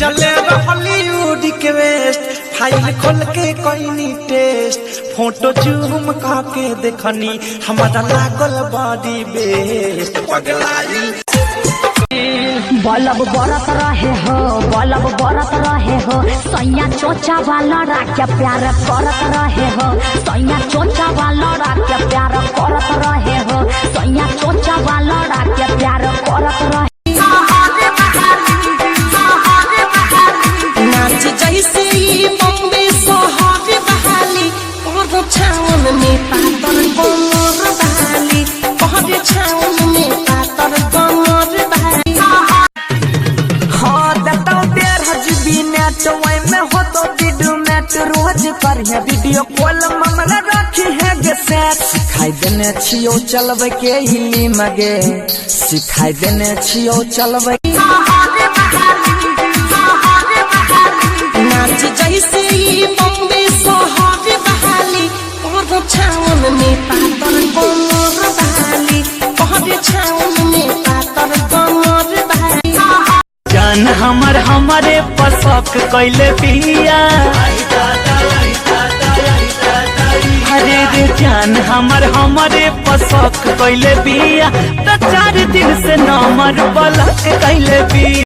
भेजले हॉलीवुड के waste file खोल के कोई टेस्ट फोटो जूम करके देखनी हमारा लागल बॉडी बेस्ट पगलाई बलब बरत रहे हो बलब बरत रहे हो सैया चोचा वाला राख्या प्यार करत रहे हो सैया चोचा वाला राख्या प्यार करत रहे हो सैया चोचा वाला राख्या प्यार करत रहे नाच जैसे बॉम्बे सोहावे बहाली और छावन में पातर कमर बहाली और छावन में पातर कमर बहाली हाँ बताओ 13 GB नेट वही में हो तो वीडियो नेट रोज पर है वीडियो कॉल मामला रखी है गे सेट सिखाई देने छियो चलबे के हिली मगे सिखाई देने छियो चलबे नाच जैसे बॉम्बे सोहावे बहाली और छावन में पातर कमर बहाली और छावन में पातर कमर बहाली जान हमारे पसक कैले पिया हरे रे जान हमारे पसक कैले पिया तो 4 दिन से नंबर ब्लॉक कैले पिया।